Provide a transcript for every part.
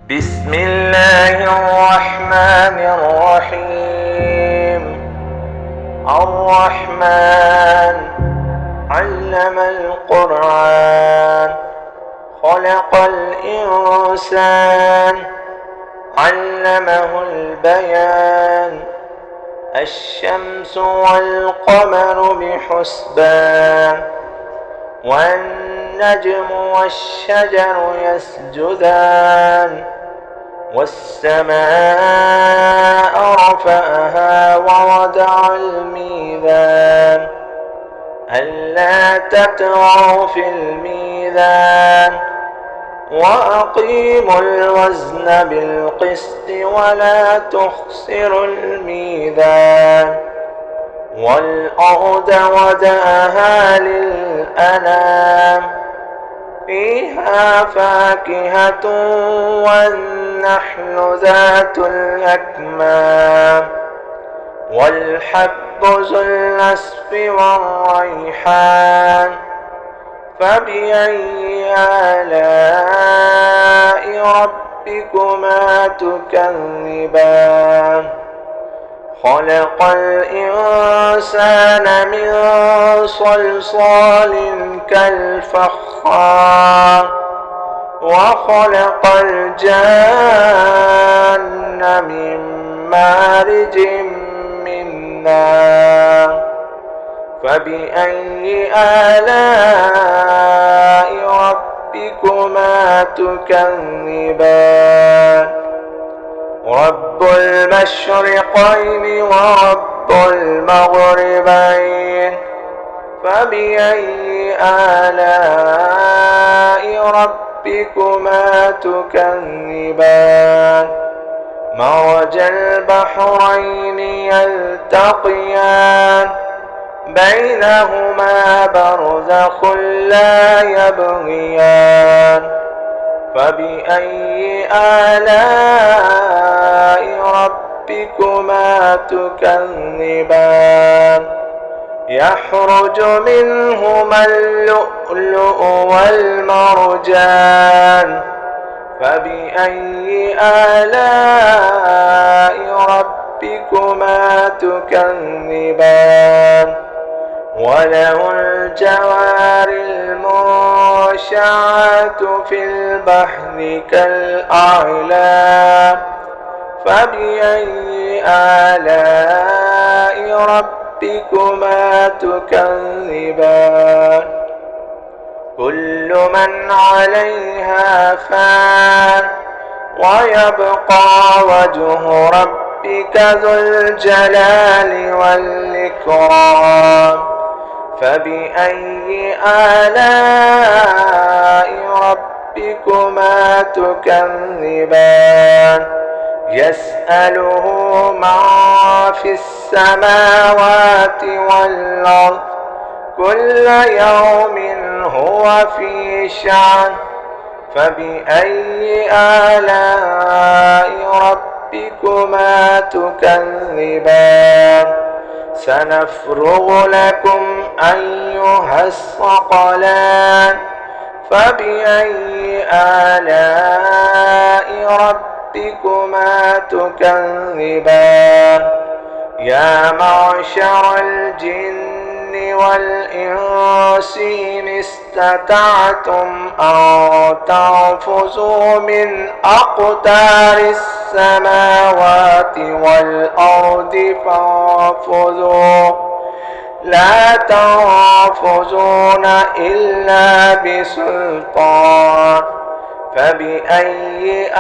بسم الله الرحمن الرحيم. الرحمن علم القرآن، خلق الإنسان، علمه البيان. الشمس والقمر بحسبان، والنجم والشجر يسجدان. والسماء رفعها ووضع الميزان، ألا تطغوا في الميزان، وأقيموا الوزن بالقسط ولا تخسروا الميزان. والأرض وضعها للأنام، فيها فاكهة والنحل ذات الأكمام، والحب ذو العصف والريحان. فبأي آلاء ربكما تكذبان؟ خلق الإنسان من صلصال كالفخار، وخلق الجان من مارج من نار. فبأي آلاء ربكما تكذبان؟ رب المشرقين ورب المغربين. فبأي آلاء ربكما تكذبان؟ مرج البحرين يلتقيان، بينهما برزخ لا يبغيان. فبأي آلاء ربكما تكذبان؟ يخرج منهما اللؤلؤ والمرجان. فبأي آلاء ربكما تكذبان؟ وله الجوار المنشآت في البحر كالأعلام. فبأي آلاء ربكما تكذبان؟ كل من عليها فان، ويبقى وجه ربك ذو الجلال والإكرام. فبأي آلاء ربكما تكذبان؟ يسأله من في السماوات والأرض، كل يوم هو في شأن. فبأي آلاء ربكما تكذبان؟ سنفرغ لكم أيها الثقلان. فبأي آلاء ربكما تكذبان؟ يا معشر الجن والإنس إن استطعتم أن تنفذوا من أقطار السماوات والأرض فانفذوا، لا تنفذون إلا بسلطان. فبأي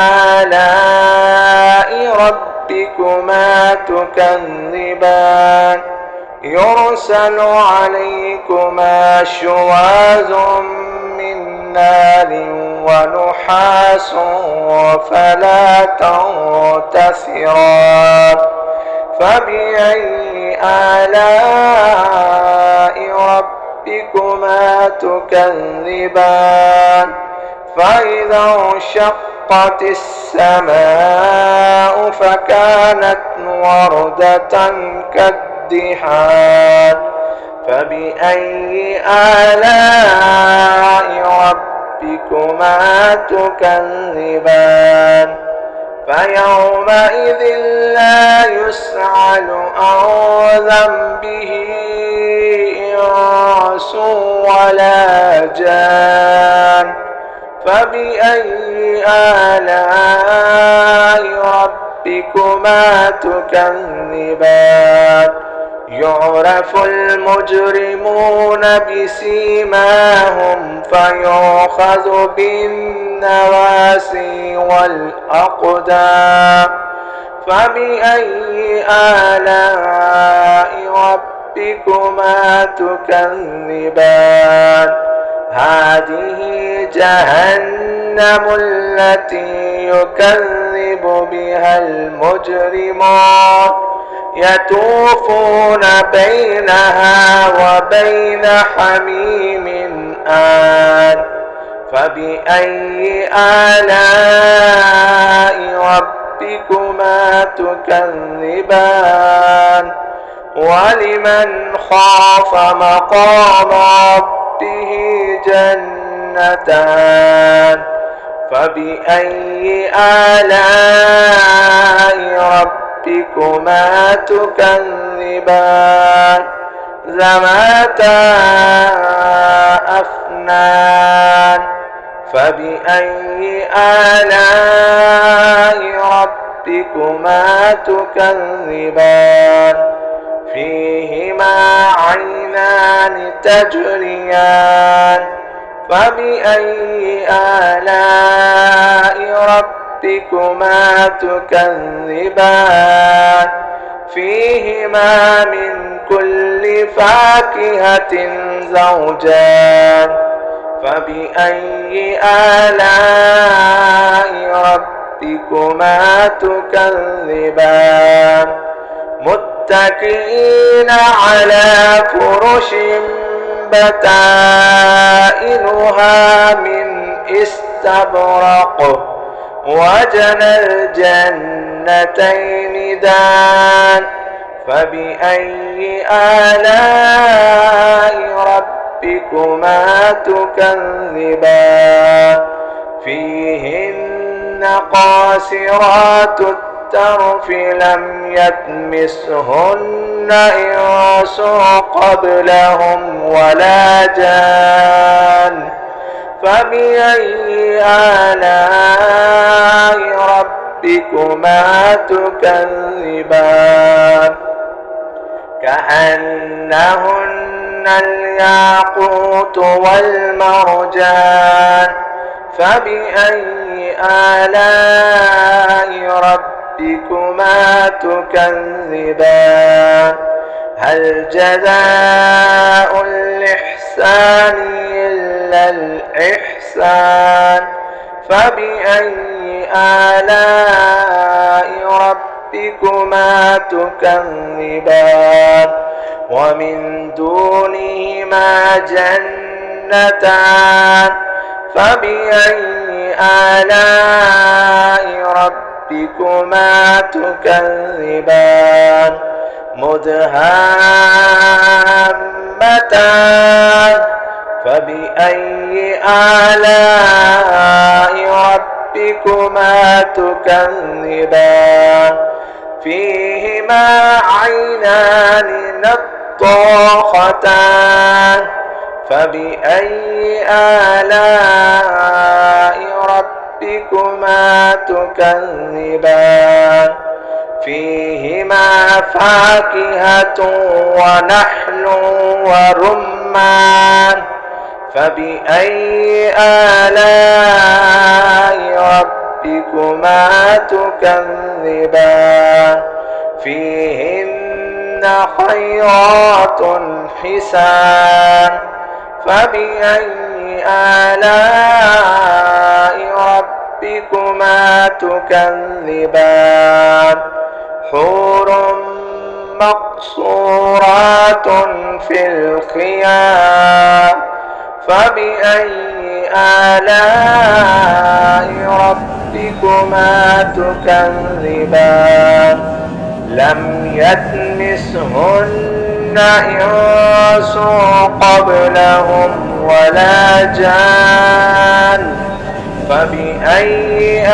آلاء ربكما تكذبان؟ يرسل عليكما شواظ من نار ونحاس فلا تنتصران. فبأي آلاء ربكما تكذبان؟ فإذا انشقت السماء فكانت وردة كالدهان. فبأي آلاء ربكما تكذبان؟ فيومئذ لا يسأل عن ذنبه إنس ولا جان فبأي آلاء ربكما تكذبان يعرف المجرمون بسيماهم فيؤخذ بالنواسي والأقدام فبأي آلاء ربكما تكذبان هذه جهنم التي يكذب بها المجرمون يطوفون بينها وبين حميم آن فبأي آلاء ربكما تكذبان ولمن خاف مقام ربه جنتان فبأي آلاء ربكما تكذبان ذواتا أفنان فبأي آلاء ربكما تكذبان فيهما عينان تجريان فبأي آلاء ربكما تكذبان فيهما من كل فاكهة زوجان فبأي آلاء ربكما تكذبان متكئين على فرش بطائنها من استبرق وجنى الجنتين دان فبأي آلاء ربكما تكذبان فيهن قاصرات الطرف لم يطمثهن إنس قبلهم ولا جان فبأي آلاء ربكما تكذبان كأنهن الياقوت والمرجان فبأي آلاء ربكما تكذبان هل جزاء الإحسان إلا الإحسان فبأي آلاء ربكما تكذبان ومن دونهما جنتان فبأي آلاء ربكما تكذبان مدهامتان فبأي آلاء ربكما تكذبان فيهما عينان نضاختان فبأي آلاء ربكما تكذبان فيهما فاكهة ونحل ورمان فبأي آلاء ربكما تكذبان فيهن خيرات حسان فبأي آلاء ربكما تكذبان حور مقصورات في الخيام فبأي آلاء ربكما تكذبان لم يطمثهن إنس قبلهم ولا جان فبأي